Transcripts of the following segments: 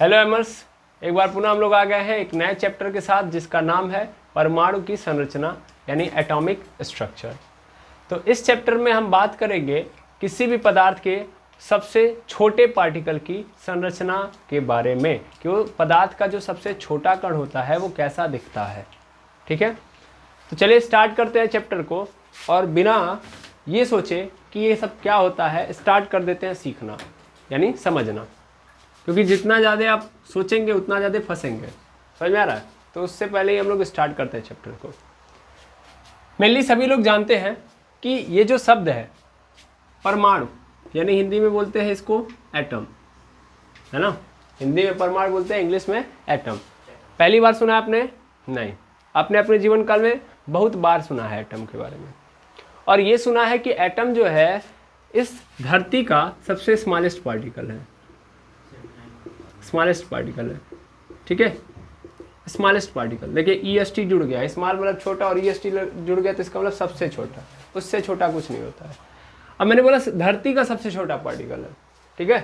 Hello एमर्स, एक बार पुनः हम लोग आ गए हैं एक नए चैप्टर के साथ जिसका नाम है परमाणु की संरचना यानी एटॉमिक स्ट्रक्चर। तो इस चैप्टर में हम बात करेंगे किसी भी पदार्थ के सबसे छोटे पार्टिकल की संरचना के बारे में कि वो पदार्थ का जो सबसे छोटा कण होता है वो कैसा दिखता है। ठीक है, तो चलिए स्टार्ट करते हैं चैप्टर को और बिना ये सोचे कि ये सब क्या होता है स्टार्ट कर देते हैं सीखना यानी समझना, क्योंकि जितना ज़्यादा आप सोचेंगे उतना ज़्यादा फंसेंगे। समझ में आ रहा है? तो उससे पहले ही हम लोग स्टार्ट करते हैं चैप्टर को। मेनली सभी लोग जानते हैं कि ये जो शब्द है परमाणु यानी हिंदी में बोलते हैं इसको एटम, है ना। हिंदी में परमाणु बोलते हैं, इंग्लिश में एटम। पहली बार सुना है आपने? नहीं, आपने अपने जीवन काल में बहुत बार सुना है एटम के बारे में। और ये सुना है कि एटम जो है इस धरती का सबसे स्मॉलेस्ट पार्टिकल है। स्मॉलेस्ट पार्टिकल है, ठीक है, स्मॉलेस्ट पार्टिकल। देखिए EST जुड़ गया, स्मॉल मतलब छोटा और EST जुड़ गया तो इसका मतलब सबसे छोटा, उससे छोटा कुछ नहीं होता है। अब मैंने बोला धरती का सबसे छोटा पार्टिकल है, ठीक है।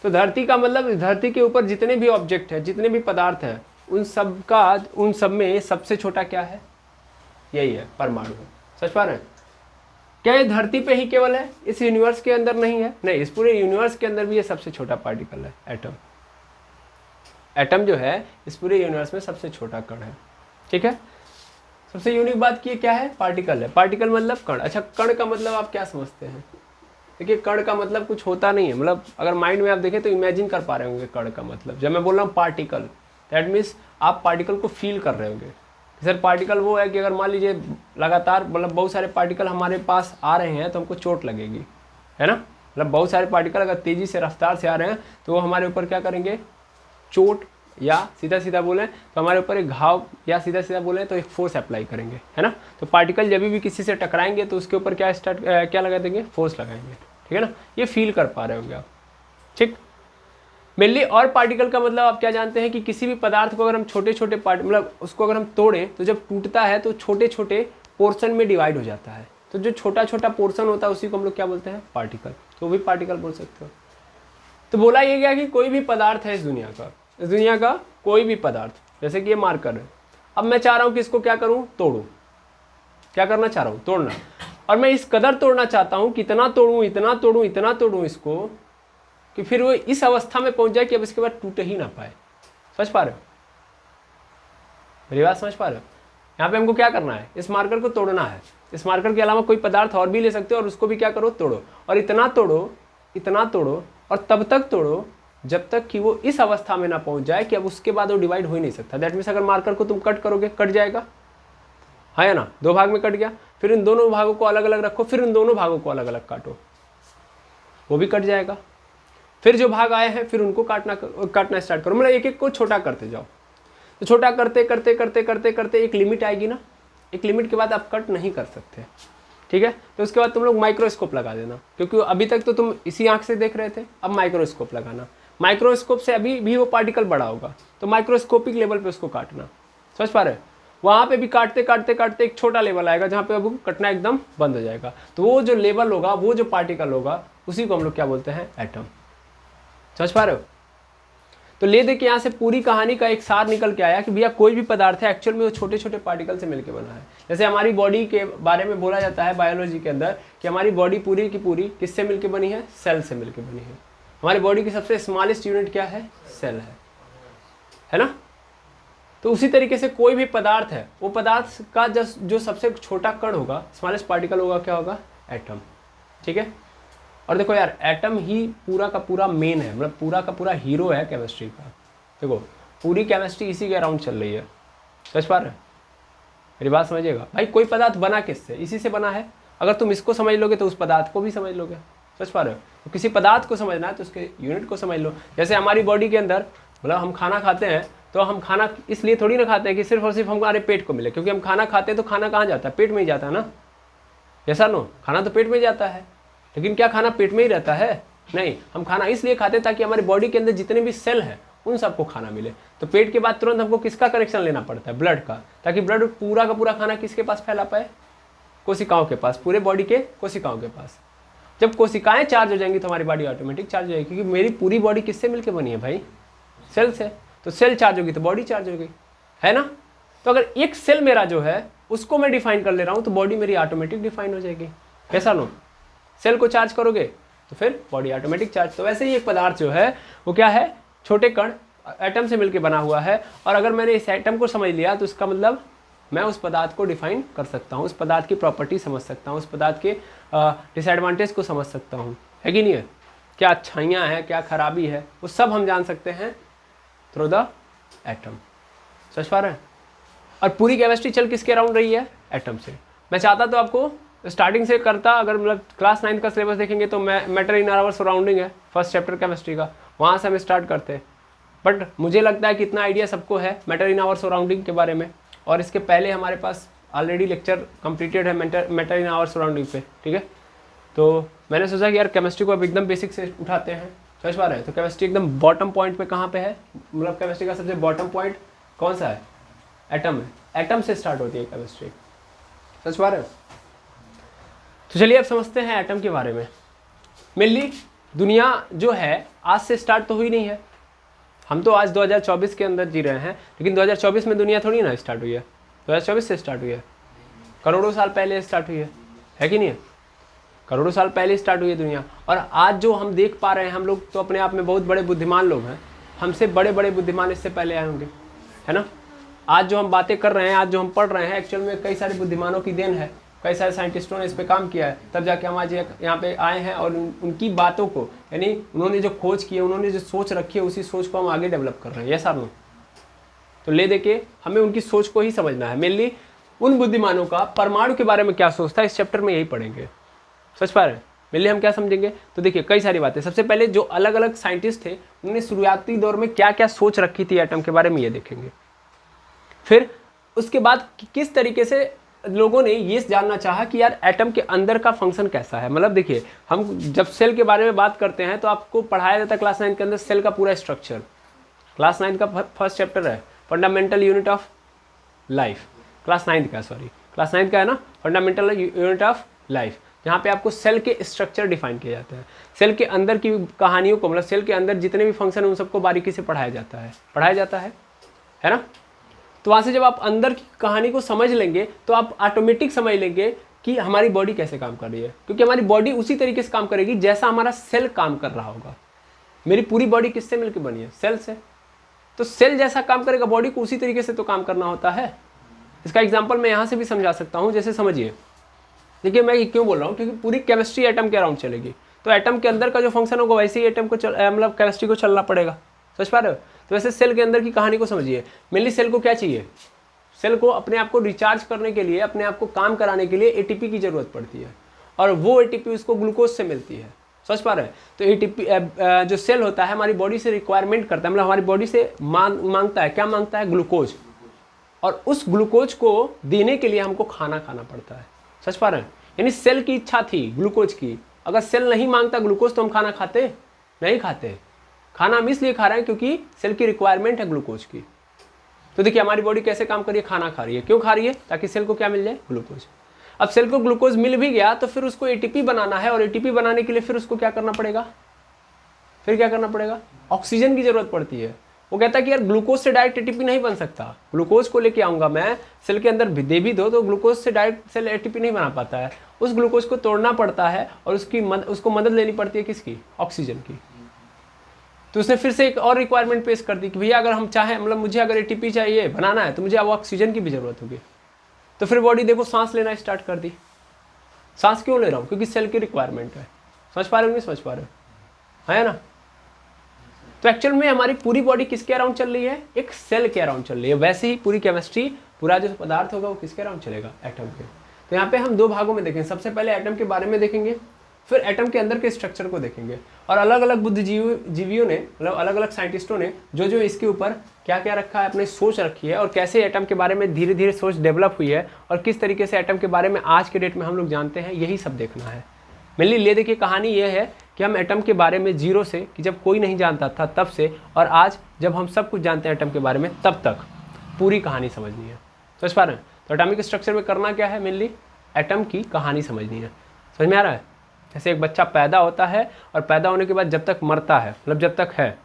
तो धरती का मतलब धरती के ऊपर जितने भी ऑब्जेक्ट है, जितने भी पदार्थ हैं, उन सब में सबसे छोटा क्या है? यही है, परमाणु। समझ पा रहे हैं? क्या ये धरती पे ही केवल है, इस यूनिवर्स के अंदर नहीं है? नहीं, इस पूरे यूनिवर्स के अंदर भी ये सबसे छोटा पार्टिकल है एटम। एटम जो है इस पूरे यूनिवर्स में सबसे छोटा कण है, ठीक है। सबसे यूनिक बात की क्या है? पार्टिकल है। पार्टिकल मतलब कण। अच्छा, कण का मतलब आप क्या समझते हैं? देखिए, कण का मतलब कुछ होता नहीं है, मतलब अगर माइंड में आप देखें तो इमेजिन कर पा रहे होंगे कण का मतलब। जब मैं बोल रहा हूँ पार्टिकल, दैट मीन्स आप पार्टिकल को फील कर रहे होंगे। सर पार्टिकल वो है कि अगर मान लीजिए लगातार मतलब बहुत सारे पार्टिकल हमारे पास आ रहे हैं तो हमको चोट लगेगी, है ना। मतलब बहुत सारे पार्टिकल अगर तेज़ी से रफ्तार से आ रहे हैं तो वो हमारे ऊपर क्या करेंगे? चोट, या सीधा सीधा बोलें तो हमारे ऊपर एक घाव, या सीधा सीधा बोलें तो एक फोर्स अप्लाई करेंगे, है ना। तो पार्टिकल जब भी किसी से टकराएंगे तो उसके ऊपर क्या लगा देंगे? फोर्स लगाएंगे, ठीक है ना। ये फील कर पा रहे होंगे आप, ठीक। मेनली और पार्टिकल का मतलब आप क्या जानते हैं कि किसी भी पदार्थ को अगर हम छोटे छोटे मतलब उसको अगर हम तोड़ें तो जब टूटता है तो छोटे छोटे पोर्शन में डिवाइड हो जाता है। तो जो छोटा छोटा पोर्शन होता है उसी को हम लोग क्या बोलते हैं? पार्टिकल। तो वो भी पार्टिकल बोल सकते हो। तो बोला ये गया कि कोई भी पदार्थ है इस दुनिया का कोई भी पदार्थ, जैसे कि ये मार्कर है। अब मैं चाह रहा हूं कि इसको क्या करूं? तोड़ूं। क्या करना चाह रहा हूं? तोड़ना। और मैं इस कदर तोड़ना चाहता हूं, कितना तोड़ूं, इतना तोड़ूं, इतना तोड़ूं इसको कि फिर वो इस अवस्था में पहुंच जाए कि अब इसके बाद टूट ही ना पाए। समझ पा रहे हो मेरी बात? समझ पा रहे हो? यहाँ पे हमको क्या करना है? इस मार्कर को तोड़ना है। इस मार्कर के अलावा कोई पदार्थ और भी ले सकते हो और उसको भी क्या करो? तोड़ो। और इतना तोड़ो, इतना तोड़ो और तब तक तोड़ो जब तक कि वो इस अवस्था में ना पहुंच जाए कि अब उसके बाद वो डिवाइड हो ही नहीं सकता। दैट मीन्स अगर मार्कर को तुम कट करोगे कट जाएगा, हाँ या ना। दो भाग में कट गया, फिर इन दोनों भागों को अलग अलग रखो, फिर इन दोनों भागों को अलग अलग काटो, वो भी कट जाएगा। फिर जो भाग आए हैं फिर उनको काटना स्टार्ट करो, मतलब एक एक को छोटा करते जाओ। तो छोटा करते करते करते करते करते एक लिमिट आएगी ना, एक लिमिट के बाद आप कट नहीं कर सकते, ठीक है। तो उसके बाद तुम लोग माइक्रोस्कोप लगा देना, क्योंकि अभी तक तो तुम इसी आंख से देख रहे थे, अब माइक्रोस्कोप लगाना। माइक्रोस्कोप से अभी भी वो पार्टिकल बड़ा होगा तो माइक्रोस्कोपिक लेवल पे उसको काटना। समझ पा रहे हो? वहाँ पे भी काटते काटते काटते एक छोटा लेवल आएगा जहाँ पे अब कटना एकदम बंद हो जाएगा। तो वो जो लेवल होगा, वो जो पार्टिकल होगा, उसी को हम लोग क्या बोलते हैं? एटम। समझ पा रहे हो? तो ले दे के यहाँ से पूरी कहानी का एक सार निकल के आया कि भैया कोई भी पदार्थ है एक्चुअल में वो छोटे छोटे पार्टिकल से मिलकर बना है। जैसे हमारी बॉडी के बारे में बोला जाता है बायोलॉजी के अंदर कि हमारी बॉडी पूरी की पूरी किससे मिलकर बनी है? सेल से मिलकर बनी है। हमारी बॉडी की सबसे स्मॉलेस्ट यूनिट क्या है? सेल है ना। तो उसी तरीके से कोई भी पदार्थ है, वो पदार्थ का जो सबसे छोटा कण होगा, स्मॉलेस्ट पार्टिकल होगा, क्या होगा? एटम, ठीक है। और देखो यार, एटम ही पूरा का पूरा मेन है, मतलब पूरा का पूरा हीरो है केमिस्ट्री का। देखो पूरी केमिस्ट्री इसी के अराउंड चल रही है। समझ पा रहे हैं? मेरी बात समझिएगा भाई। कोई पदार्थ बना किससे? इसी से बना है। अगर तुम इसको समझ लोगे तो उस पदार्थ को भी समझ लोगे। समझ पा रहे हो? तो किसी पदार्थ को समझना है तो उसके यूनिट को समझ लो। जैसे हमारी बॉडी के अंदर मतलब हम खाना खाते हैं तो हम खाना इसलिए थोड़ी ना खाते हैं कि सिर्फ और सिर्फ हमारे पेट को मिले, क्योंकि हम खाना खाते हैं तो खाना कहाँ जाता है? पेट में ही जाता है ना। ऐसा नो, खाना तो पेट में ही जाता है, लेकिन क्या खाना पेट में ही रहता है? नहीं, हम खाना इसलिए खाते हैं ताकि हमारी बॉडी के अंदर जितने भी सेल हैं उन सबको खाना मिले। तो पेट के बाद तुरंत हमको किसका कनेक्शन लेना पड़ता है? ब्लड का, ताकि ब्लड पूरा का पूरा खाना किसके पास फैला पाए? कोशिकाओं के पास, पूरे बॉडी के कोशिकाओं के पास। जब कोशिकाएं चार्ज हो जाएंगी तो हमारी बॉडी ऑटोमेटिक चार्ज हो जाएगी, क्योंकि मेरी पूरी बॉडी किससे मिलकर बनी है भाई? सेल से। तो सेल चार्ज होगी तो बॉडी चार्ज होगी, है ना। तो अगर एक सेल मेरा जो है उसको मैं डिफाइन कर ले रहा हूँ तो बॉडी मेरी ऑटोमेटिक डिफाइन हो जाएगी। कैसा नो, सेल को चार्ज करोगे तो फिर बॉडी ऑटोमेटिक चार्ज। तो वैसे ही एक पदार्थ जो है वो क्या है, छोटे कण एटम से मिलकर बना हुआ है। और अगर मैंने इस एटम को समझ लिया तो इसका मतलब मैं उस पदार्थ को डिफाइन कर सकता हूँ, उस पदार्थ की प्रॉपर्टी समझ सकता हूँ, उस पदार्थ के डिसएडवांटेज को समझ सकता हूँ, है कि नहीं है। क्या अच्छाइयाँ हैं, क्या खराबी है, वो सब हम जान सकते हैं थ्रू द एटम। समझ पा रहे हैं। और पूरी केमिस्ट्री चल किसके अराउंड रही है, एटम से। मैं चाहता तो आपको स्टार्टिंग से करता, अगर मतलब क्लास 9 का सिलेबस देखेंगे तो मैटर इन आवर सराउंडिंग है फर्स्ट चैप्टर केमिस्ट्री का, वहाँ से हम स्टार्ट करते हैं। बट मुझे लगता है कि इतना आइडिया सबको है मैटर इन आवर सराउंडिंग के बारे में। और इसके पहले हमारे पास ऑलरेडी लेक्चर कंप्लीटेड है मैटर इन आवर सराउंडिंग पे, ठीक है। तो मैंने सोचा कि यार केमिस्ट्री को अब एकदम बेसिक से उठाते हैं। समझ पा रहे हैं। तो केमिस्ट्री एकदम बॉटम पॉइंट पे कहाँ पे है, मतलब केमिस्ट्री का सबसे बॉटम पॉइंट कौन सा है, एटम है। एटम से स्टार्ट होती है केमिस्ट्री। समझ पा रहे हो। तो चलिए अब समझते हैं एटम के बारे में। मेनली दुनिया जो है आज से स्टार्ट तो हुई नहीं है, हम तो आज 2024 के अंदर जी रहे हैं, लेकिन 2024 में दुनिया थोड़ी ना स्टार्ट हुई है, 2024 से स्टार्ट हुई है, करोड़ों साल पहले स्टार्ट हुई है कि नहीं है। करोड़ों साल पहले स्टार्ट हुई है दुनिया। और आज जो हम देख पा रहे हैं, हम लोग तो अपने आप में बहुत बड़े बुद्धिमान लोग हैं, हमसे बड़े बड़े बुद्धिमान इससे पहले आए होंगे, है ना। आज जो हम बातें कर रहे हैं, आज जो हम पढ़ रहे हैं, एक्चुअल में कई सारे बुद्धिमानों की देन है, कई सारे साइंटिस्टों ने इस पे काम किया है, तब जाके हम आज यहाँ पे आए हैं। और उनकी बातों को, यानी उन्होंने जो खोज की है, उन्होंने जो सोच रखी है, उसी सोच को हम आगे डेवलप कर रहे हैं, यस और नो। तो ले देके हमें उनकी सोच को ही समझना है। मेनली उन बुद्धिमानों का परमाणु के बारे में क्या सोचता है, इस चैप्टर में यही पढ़ेंगे। समझ पा रहे हैं। मेनली हम क्या समझेंगे, तो देखिए कई सारी बातें। सबसे पहले जो अलग अलग साइंटिस्ट थे, उन्होंने शुरुआती दौर में क्या क्या सोच रखी थी एटम के बारे में, ये देखेंगे। फिर उसके बाद किस तरीके से लोगों ने ये जानना चाहा कि यार एटम के अंदर का फंक्शन कैसा है। मतलब देखिए, हम जब सेल के बारे में बात करते हैं तो आपको पढ़ाया जाता है क्लास 9 के अंदर सेल का पूरा स्ट्रक्चर। क्लास 9 का फर्स्ट चैप्टर है fundamental unit of life, class 9 का है ना, फंडामेंटल यूनिट ऑफ लाइफ, जहाँ पे आपको सेल के स्ट्रक्चर डिफाइन किए जाते हैं। सेल के अंदर की कहानियों को, मतलब सेल के अंदर जितने भी फंक्शन हैं उन सबको बारीकी से पढ़ाया जाता है ना। तो वहाँ से जब आप अंदर की कहानी को समझ लेंगे तो आप ऑटोमेटिक समझ लेंगे कि हमारी बॉडी कैसे काम कर रही है, क्योंकि हमारी बॉडी उसी तरीके से काम करेगी जैसा हमारा सेल काम कर रहा होगा। मेरी पूरी बॉडी किससे मिलकर बनी है, सेल से। तो सेल जैसा काम करेगा, बॉडी को उसी तरीके से तो काम करना होता है। इसका एग्जाम्पल मैं यहाँ से भी समझा सकता हूँ। जैसे समझिए, देखिए मैं क्यों बोल रहा हूँ, क्योंकि पूरी केमिस्ट्री एटम के अराउंड चलेगी। तो एटम के अंदर का जो फंक्शन होगा वैसे ही एटम को मतलब केमिस्ट्री को चलना पड़ेगा। समझ पा रहे हो। तो वैसे सेल के अंदर की कहानी को समझिए। मेनली सेल को क्या चाहिए, सेल को अपने आप को रिचार्ज करने के लिए, अपने आप को काम कराने के लिए एटीपी की जरूरत पड़ती है, और वो एटीपी उसको ग्लूकोज से मिलती है। समझ पा रहे हैं। तो एटीपी जो सेल होता है हमारी बॉडी से रिक्वायरमेंट करता है, मतलब हमारी बॉडी से मांगता है, क्या मांगता है, ग्लूकोज। और उस ग्लूकोज को देने के लिए हमको खाना खाना पड़ता है। समझ पा रहे हैं। यानी सेल की इच्छा थी ग्लूकोज की। अगर सेल नहीं मांगता ग्लूकोज तो हम खाना खाते नहीं खाते। खाना हम इसलिए खा रहे हैं क्योंकि सेल की रिक्वायरमेंट है ग्लूकोज की। तो देखिए हमारी बॉडी कैसे काम कर रही है, खाना खा रही है। क्यों खा रही है, ताकि सेल को क्या मिल जाए, ग्लूकोज। अब सेल को ग्लूकोज मिल भी गया तो फिर उसको एटीपी बनाना है, और एटीपी बनाने के लिए फिर उसको क्या करना पड़ेगा, ऑक्सीजन की जरूरत पड़ती है। वो कहता है कि यार ग्लूकोज से डायरेक्ट एटीपी नहीं बन सकता, ग्लूकोज को लेके आऊंगा मैं, सेल के अंदर दे भी दो तो ग्लूकोज से डायरेक्ट सेल एटीपी नहीं बना पाता है। उस ग्लूकोज को तोड़ना पड़ता है और उसको मदद लेनी पड़ती है किसकी, ऑक्सीजन की। तो उसने फिर से एक और रिक्वायरमेंट पेश कर दी कि भैया अगर हम चाहें, मतलब मुझे अगर एटीपी चाहिए बनाना है तो मुझे अब ऑक्सीजन की भी जरूरत होगी। तो फिर बॉडी देखो सांस लेना स्टार्ट कर दी। सांस क्यों ले रहा हूँ, क्योंकि सेल की रिक्वायरमेंट है। समझ पा रहे हो नहीं समझ पा रहे हो, है ना। तो एक्चुअल में हमारी पूरी बॉडी किसके अराउंड चल रही है, एक सेल के अराउंड चल रही है। वैसे ही पूरी केमिस्ट्री, पूरा जो पदार्थ होगा वो किसके अराउंड चलेगा, एटम के। तो यहाँ पे हम दो भागों में देखेंगे। सबसे पहले एटम के बारे में देखेंगे, फिर एटम के अंदर के स्ट्रक्चर को देखेंगे। और अलग अलग बुद्धिजीवियों ने, मतलब अलग अलग साइंटिस्टों ने जो जो इसके ऊपर क्या क्या रखा है, अपनी सोच रखी है, और कैसे एटम के बारे में धीरे धीरे सोच डेवलप हुई है, और किस तरीके से एटम के बारे में आज के डेट में हम लोग जानते हैं, यही सब देखना है। मेनली ले देखिए कहानी ये है कि हम एटम के बारे में जीरो से, कि जब कोई नहीं जानता था तब से, और आज जब हम सब कुछ जानते हैं एटम के बारे में, तब तक पूरी कहानी समझनी है। समझ पा रहे हैं। तो एटॉमिक स्ट्रक्चर में करना क्या है, मेनली एटम की कहानी समझनी है। समझ में आ रहा है। जैसे एक बच्चा पैदा होता है और पैदा होने के बाद जब तक मरता है, मतलब जब तक है,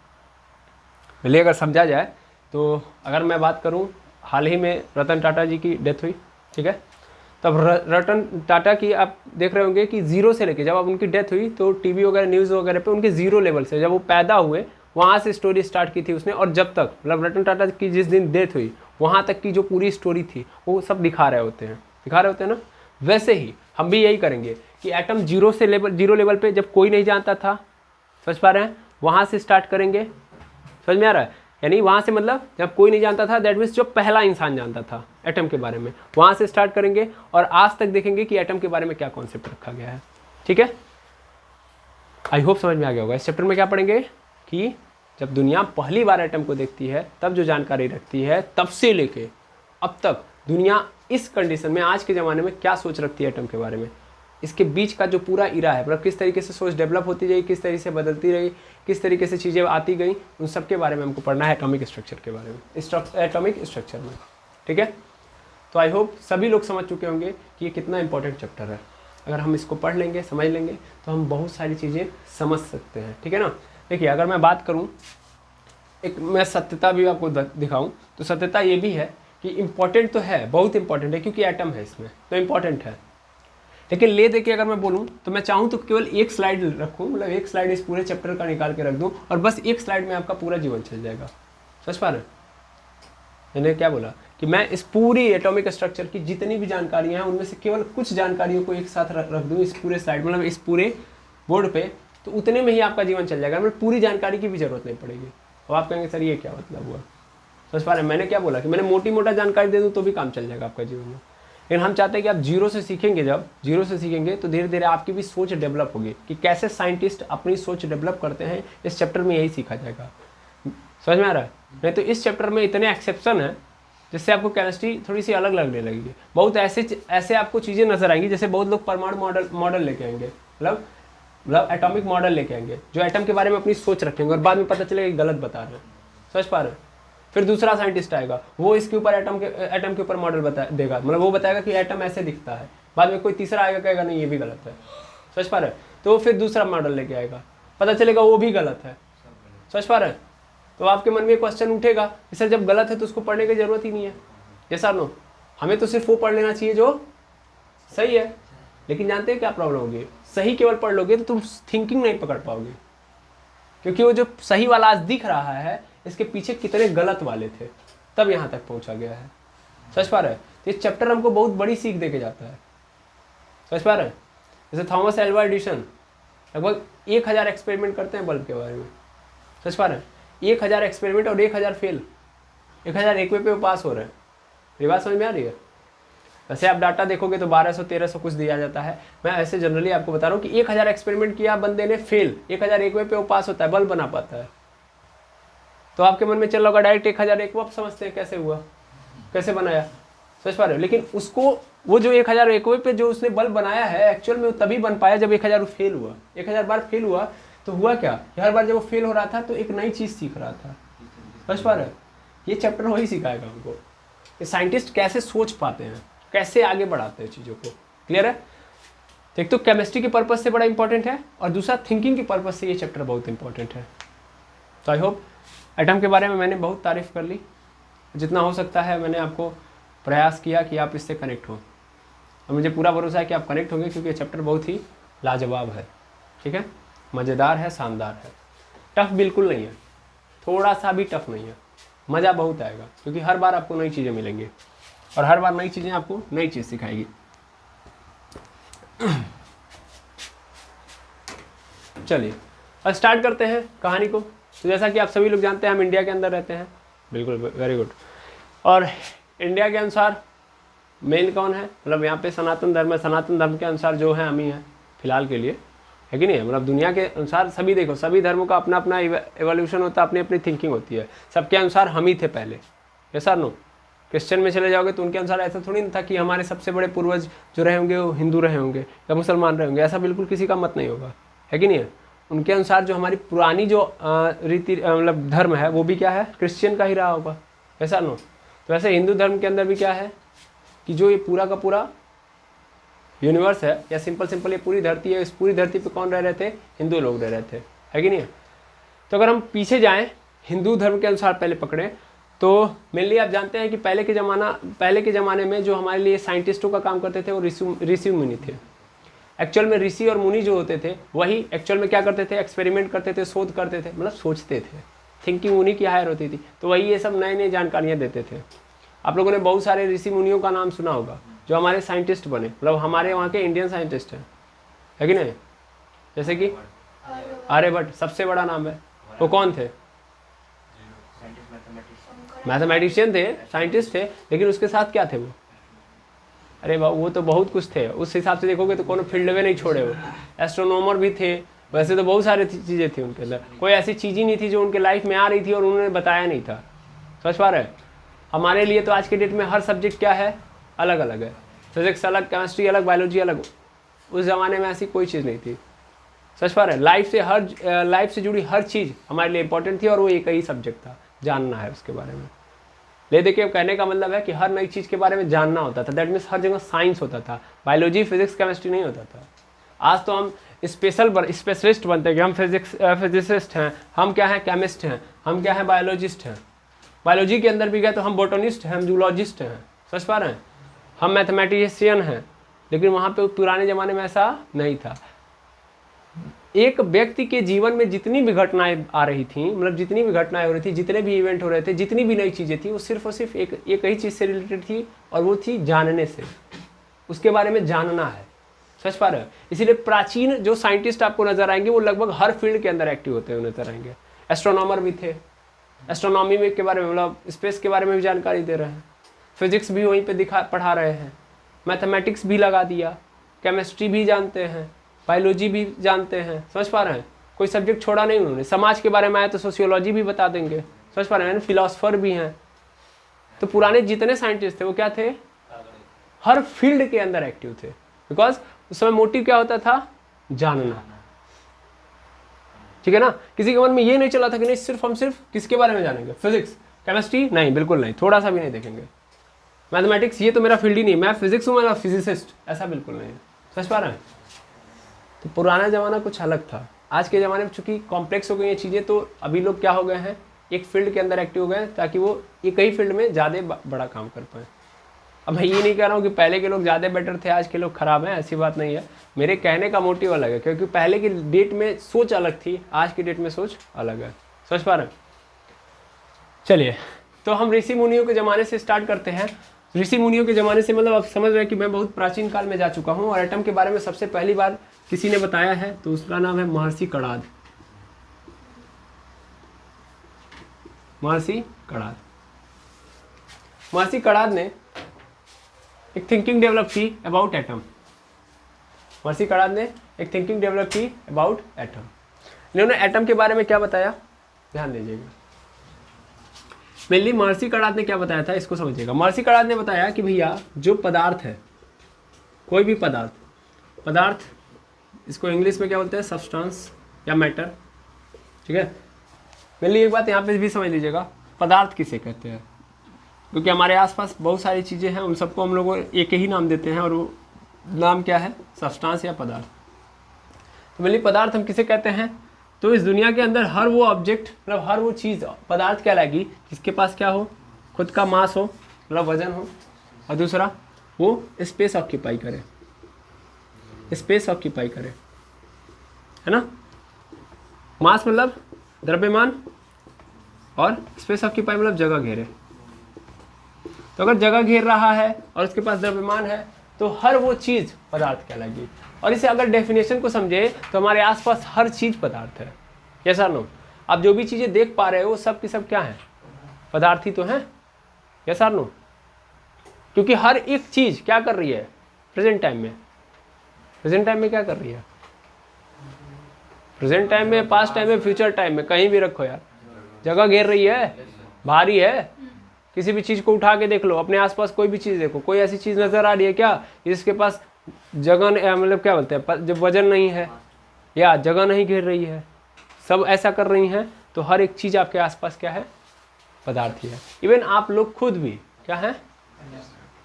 पहले अगर समझा जाए तो अगर मैं बात करूं, हाल ही में रतन टाटा जी की डेथ हुई, ठीक है। तब रतन टाटा की आप देख रहे होंगे कि जीरो से लेके जब अब उनकी डेथ हुई तो टीवी वगैरह न्यूज़ वगैरह पे उनके जीरो लेवल से जब वो पैदा हुए वहाँ से स्टोरी स्टार्ट की थी उसने, और जब तक मतलब रतन टाटा की जिस दिन डेथ हुई वहाँ तक की जो पूरी स्टोरी थी वो सब दिखा रहे होते हैं ना। वैसे ही हम भी यही करेंगे कि एटम जीरो लेवल पे जब कोई नहीं जानता था, समझ पा रहे हैं, वहाँ से स्टार्ट करेंगे, समझ में आ रहा है। यानी वहाँ से मतलब जब कोई नहीं जानता था, दैट मीन्स जो पहला इंसान जानता था एटम के बारे में, वहाँ से स्टार्ट करेंगे और आज तक देखेंगे कि एटम के बारे में क्या कॉन्सेप्ट रखा गया है, ठीक है। आई होप समझ में आ गया होगा। इस चैप्टर में क्या पढ़ेंगे कि जब दुनिया पहली बार एटम को देखती है तब जो जानकारी रखती है, तब से लेके अब तक दुनिया इस कंडीशन में आज के ज़माने में क्या सोच रखती है एटम के बारे में, इसके बीच का जो पूरा इरा है, मतलब किस तरीके से सोच डेवलप होती रही, किस तरीके से बदलती रही, किस तरीके से चीज़ें आती गई, उन सब के बारे में हमको पढ़ना है एटॉमिक स्ट्रक्चर के बारे में, एटॉमिक स्ट्रक्चर में, ठीक है। तो आई होप सभी लोग समझ चुके होंगे कि ये कितना इंपॉर्टेंट चैप्टर है। अगर हम इसको पढ़ लेंगे, समझ लेंगे तो हम बहुत सारी चीज़ें समझ सकते हैं, ठीक है ना। देखिए अगर मैं बात करूँ, एक मैं सत्यता भी आपको दिखाऊँ तो सत्यता ये भी है कि इम्पॉर्टेंट तो है, बहुत इंपॉर्टेंट है, क्योंकि एटम है इसमें तो इम्पॉर्टेंट है। लेकिन ले दे के अगर मैं बोलूँ तो मैं चाहूँ तो केवल एक स्लाइड रखूँ, मतलब एक स्लाइड इस पूरे चैप्टर का निकाल के रख दूँ और बस एक स्लाइड में आपका पूरा जीवन चल जाएगा। समझ पा रहे हैं मैंने क्या बोला कि मैं इस पूरी एटॉमिक स्ट्रक्चर की जितनी भी जानकारियाँ हैं उनमें से केवल कुछ जानकारियों को एक साथ रख दूँ इस पूरे स्लाइड, मतलब इस पूरे बोर्ड पे, तो उतने में ही आपका जीवन चल जाएगा, मतलब पूरी जानकारी की भी जरूरत नहीं पड़ेगी। अब आप कहेंगे सर ये क्या मतलब हुआ, समझ पा रहे हैं मैंने क्या बोला कि मैंने मोटी मोटा जानकारी दे दूँ तो भी काम चल जाएगा आपका जीवन में। लेकिन हम चाहते हैं कि आप जीरो से सीखेंगे, जब जीरो से सीखेंगे तो धीरे धीरे आपकी भी सोच डेवलप होगी कि कैसे साइंटिस्ट अपनी सोच डेवलप करते हैं, इस चैप्टर में यही सीखा जाएगा। समझ में आ रहा है। नहीं तो इस चैप्टर में इतने एक्सेप्शन है जिससे आपको केमिस्ट्री थोड़ी सी अलग लगने लगेगी। बहुत ऐसे आपको चीज़ें नजर आएंगी, जैसे बहुत लोग परमाणु मॉडल लेके आएंगे, मतलब एटॉमिक मॉडल लेके आएंगे जो एटम के बारे में अपनी सोच रखेंगे और बाद में पता चलेगा कि गलत बता रहे हैं। समझ पा रहे हैं। फिर दूसरा साइंटिस्ट आएगा, वो इसके ऊपर एटम के ऊपर मॉडल बता देगा, मतलब वो बताएगा कि एटम ऐसे दिखता है। बाद में कोई तीसरा आएगा, कहेगा नहीं ये भी गलत है। समझ पा रहे हैं। तो फिर दूसरा मॉडल लेके आएगा, पता चलेगा वो भी गलत है। समझ पा रहे हैं। तो आपके मन में क्वेश्चन उठेगा कि सर जब गलत है तो उसको पढ़ने की जरूरत ही नहीं है। ये सर नो, हमें तो सिर्फ वो पढ़ लेना चाहिए जो सही है। लेकिन जानते हैं क्या प्रॉब्लम होगी, सही केवल पढ़ लोगे तो तुम थिंकिंग नहीं पकड़ पाओगे, क्योंकि वो जो सही वाला आज दिख रहा है इसके पीछे कितने गलत वाले थे, तब यहाँ तक पहुँचा गया है। समझ पा रहे हैं। तो ये चैप्टर हमको बहुत बड़ी सीख दे के जाता है। समझ पा रहे हैं। जैसे थॉमस एल्वा एडिसन लगभग 1000 एक्सपेरिमेंट करते हैं बल्ब के बारे में। समझ पा रहे हैं। 1000 एक्सपेरिमेंट और 1000 फेल, 1001वें पे वो पास हो रहे हैं। ये बात समझ में आ रही है। वैसे आप डाटा देखोगे तो 1200-1300 कुछ दिया जाता है। मैं ऐसे जनरली आपको बता रहा हूँ कि 1000 एक्सपेरिमेंट किया बंदे ने, फेल, 1001वें पे वो पास होता है, बल्ब बना पाता है। तो आपके मन में चल रहा होगा डायरेक्ट 1001 को आप समझते हैं कैसे हुआ, कैसे बनाया। समझ पा रहे हो। लेकिन उसको वो जो 1001वें पे जो उसने बल्ब बनाया है एक्चुअल में तभी बन पाया जब 1000 फेल हुआ। 1000 बार फेल हुआ तो हुआ क्या, हर बार जब वो फेल हो रहा था तो एक नई चीज़ सीख रहा था। समझ पा रहे हो। ये चैप्टर वही सिखाएगा हमको कि साइंटिस्ट कैसे सोच पाते हैं, कैसे आगे बढ़ाते हैं चीज़ों को। क्लियर है। एक तो केमिस्ट्री के पर्पज से बड़ा इंपॉर्टेंट है और दूसरा थिंकिंग के पर्पज से ये चैप्टर बहुत इंपॉर्टेंट है। तो आई होप एटम के बारे में मैंने बहुत तारीफ कर ली, जितना हो सकता है मैंने आपको प्रयास किया कि आप इससे कनेक्ट हो, और मुझे पूरा भरोसा है कि आप कनेक्ट होंगे, क्योंकि ये चैप्टर बहुत ही लाजवाब है। ठीक है, मज़ेदार है, शानदार है, टफ बिल्कुल नहीं है, थोड़ा सा भी टफ नहीं है, मज़ा बहुत आएगा, क्योंकि हर बार आपको नई चीज़ें मिलेंगी और हर बार नई चीज़ें आपको नई चीज़ सिखाएगी। चलिए अब स्टार्ट करते हैं कहानी को। तो जैसा कि आप सभी लोग जानते हैं हम इंडिया के अंदर रहते हैं, बिल्कुल, वेरी गुड। और इंडिया के अनुसार मेन कौन है, मतलब यहाँ पे सनातन धर्म है। सनातन धर्म के अनुसार जो है हम ही हैं फिलहाल के लिए, है कि नहीं है। मतलब दुनिया के अनुसार सभी, देखो सभी धर्मों का अपना अपना एवोल्यूशन होता है, अपनी अपनी थिंकिंग होती है। सबके अनुसार हम ही थे पहले, ऐसा नो। क्रिश्चियन में चले जाओगे तो उनके अनुसार ऐसा थोड़ी नहीं था कि हमारे सबसे बड़े पूर्वज जो रहे होंगे वो हिंदू रहे होंगे या मुसलमान रहे होंगे, ऐसा बिल्कुल किसी का मत नहीं होगा, है कि नहीं है। उनके अनुसार जो हमारी पुरानी जो रीति मतलब धर्म है वो भी क्या है, क्रिश्चियन का ही रहा होगा, ऐसा नो। तो वैसे हिंदू धर्म के अंदर भी क्या है कि जो ये पूरा का पूरा यूनिवर्स है, या सिंपल ये पूरी धरती है, इस पूरी धरती पे कौन रह रहे थे, हिंदू लोग रह रहे थे, है कि नहीं है। तो अगर हम पीछे जाएं हिंदू धर्म के अनुसार पहले पकड़े तो मेनली आप जानते हैं कि पहले के ज़माने में जो हमारे लिए साइंटिस्टों का काम करते थे वो ऋषि मुनि थे। एक्चुअल में ऋषि और मुनि जो होते थे वही एक्चुअल में क्या करते थे, एक्सपेरिमेंट करते थे, शोध करते थे, मतलब सोचते थे, थिंकिंग उन्हीं की हायर होती थी, तो वही ये सब नई नई जानकारियाँ देते थे। आप लोगों ने बहुत सारे ऋषि मुनियों का नाम सुना होगा जो हमारे साइंटिस्ट बने, मतलब हमारे वहाँ के इंडियन साइंटिस्ट हैं, है कि नहीं? जैसे कि आर्यभट्ट सबसे बड़ा नाम है। वो कौन थे? मैथमेटिशियन थे, साइंटिस्ट थे, लेकिन उसके साथ क्या थे वो? अरे वो तो बहुत कुछ थे। उस हिसाब से देखोगे तो कोनो फील्ड में नहीं छोड़े। वो एस्ट्रोनॉमर भी थे, वैसे तो बहुत सारी चीज़ें थी उनके अंदर, कोई ऐसी चीज़ ही नहीं थी जो उनके लाइफ में आ रही थी और उन्होंने बताया नहीं था। समझ पा रहे हैं? हमारे लिए तो आज के डेट में हर सब्जेक्ट क्या है, अलग अलग है। फिजिक्स अलग, केमिस्ट्री अलग, बायोलॉजी अलग। उस ज़माने में ऐसी कोई चीज़ नहीं थी। समझ पा रहे हैं? लाइफ से जुड़ी हर चीज़ हमारे लिए इंपॉर्टेंट थी और वो एक ही सब्जेक्ट था, जानना है उसके बारे में। ले देखिए, कहने का मतलब है कि हर नई चीज़ के बारे में जानना होता था। दैट मीन्स हर जगह साइंस होता था, बायोलॉजी, फिजिक्स, केमिस्ट्री नहीं होता था। आज तो हम स्पेशलिस्ट बनते हैं कि हम फिजिसिस्ट हैं, हम क्या हैं, केमिस्ट हैं, हम क्या हैं, बायोलॉजिस्ट हैं। बायोलॉजी के अंदर भी गए तो हम बोटनिस्ट हैं, हम जूलॉजिस्ट हैं। समझ पा रहे हैं? हम मैथमेटिशियन हैं। लेकिन वहाँ पे पुराने ज़माने में ऐसा नहीं था। एक व्यक्ति के जीवन में जितनी भी घटनाएं आ रही थी, मतलब जितनी भी घटनाएं हो रही थी, जितने भी इवेंट हो रहे थे, जितनी भी नई चीज़ें थी, वो सिर्फ और सिर्फ एक ही चीज़ से रिलेटेड थी और वो थी जानने से। उसके बारे में जानना है। समझ पा रहे हो? इसीलिए प्राचीन जो साइंटिस्ट आपको नजर आएंगे वो लगभग हर फील्ड के अंदर एक्टिव होते हुए नजर आएंगे। एस्ट्रोनॉमर भी थे, एस्ट्रोनॉमी में के बारे में, मतलब स्पेस के बारे में भी जानकारी दे रहे हैं। फिजिक्स भी वहीं पे पढ़ा रहे हैं। मैथमेटिक्स भी लगा दिया, केमिस्ट्री भी जानते हैं, बायोलॉजी भी जानते हैं। समझ पा रहे हैं? कोई सब्जेक्ट छोड़ा नहीं उन्होंने। समाज के बारे में आए तो सोशियोलॉजी भी बता देंगे। समझ पा रहे हैं? फिलोसफर भी हैं। तो पुराने जितने साइंटिस्ट थे वो क्या थे, हर फील्ड के अंदर एक्टिव थे। बिकॉज उस समय मोटिव क्या होता था, जानना। ठीक है ना? किसी के मन में ये नहीं चला था कि नहीं हम सिर्फ किसके बारे में जानेंगे, फिजिक्स केमिस्ट्री, नहीं, बिल्कुल नहीं, थोड़ा सा भी नहीं देखेंगे। मैथमेटिक्स ये तो मेरा फील्ड ही नहीं, मैं फिजिक्स हूँ, मैं फिजिसिस्ट, ऐसा बिल्कुल नहीं है। समझ पा रहे हैं? तो पुराना ज़माना कुछ अलग था। आज के ज़माने में चूंकि कॉम्प्लेक्स हो गई ये चीज़ें, तो अभी लोग क्या हो गए हैं, एक फील्ड के अंदर एक्टिव हो गए हैं ताकि वो एक ही फील्ड में ज़्यादा बड़ा काम कर पाएँ। अब मैं ये नहीं कह रहा हूँ कि पहले के लोग ज़्यादा बेटर थे, आज के लोग ख़राब हैं, ऐसी बात नहीं है। मेरे कहने का मोटिव अलग है, क्योंकि पहले की डेट में सोच अलग थी, आज की डेट में सोच अलग है। समझ पा रहे हैं? चलिए, तो हम ऋषि मुनियों के ज़माने से स्टार्ट करते हैं। ऋषि मुनियों के ज़माने से मतलब आप समझ रहे हैं कि मैं बहुत प्राचीन काल में जा चुका हूँ और एटम के बारे में सबसे पहली बार किसी ने बताया है, तो उसका नाम है महर्षि कणाद। महर्षि कणाद। महर्षि कणाद ने एक थिंकिंग डेवलप की अबाउट एटम। महर्षि कणाद ने एक थिंकिंग डेवलप की अबाउट एटम। इन्होंने एटम के बारे में क्या बताया, ध्यान दीजिएगा। मेनली महर्षि कणाद ने क्या बताया था, इसको समझिएगा। महर्षि कणाद ने बताया कि भैया जो पदार्थ है, कोई भी पदार्थ, इसको इंग्लिश में क्या बोलते हैं, सब्सटेंस या मैटर। ठीक है? मेनली एक बात यहाँ पे भी समझ लीजिएगा, पदार्थ किसे कहते हैं, क्योंकि हमारे आसपास बहुत सारी चीज़ें हैं, उन सबको हम लोग एक ही नाम देते हैं और वो नाम क्या है, सब्सटेंस या पदार्थ। तो मेनली पदार्थ हम किसे कहते हैं, तो इस दुनिया के अंदर हर वो ऑब्जेक्ट, मतलब हर वो चीज़ पदार्थ कहलाएगी जिसके पास क्या हो, खुद का मास हो, मतलब वजन हो, और दूसरा वो स्पेस ऑक्यूपाई करे, है ना? मास मतलब द्रव्यमान और स्पेस ऑक्यूपाई मतलब जगह घेरे। तो अगर जगह घेर रहा है और उसके पास द्रव्यमान है तो हर वो चीज़ पदार्थ कहलाएगी। और इसे अगर डेफिनेशन को समझे तो हमारे आसपास हर चीज़ पदार्थ है। कैसा नो? आप जो भी चीज़ें देख पा रहे हो वो सब की सब क्या है, पदार्थ ही तो है। कैसा नो? क्योंकि हर एक चीज़ क्या कर रही है प्रेजेंट टाइम में क्या कर रही है, प्रेजेंट टाइम में, पास्ट टाइम में, फ्यूचर टाइम में, कहीं भी रखो यार, जगह घेर रही है, भारी है। किसी भी चीज़ को उठा के देख लो, अपने आसपास कोई भी चीज़ देखो, कोई ऐसी चीज़ नज़र आ रही है क्या जिसके पास जगह, मतलब क्या बोलते हैं, जब वजन नहीं है या जगह नहीं घेर रही है, सब ऐसा कर रही हैं, तो हर एक चीज़ आपके आसपास क्या है, पदार्थ ही है। इवन आप लोग खुद भी क्या है,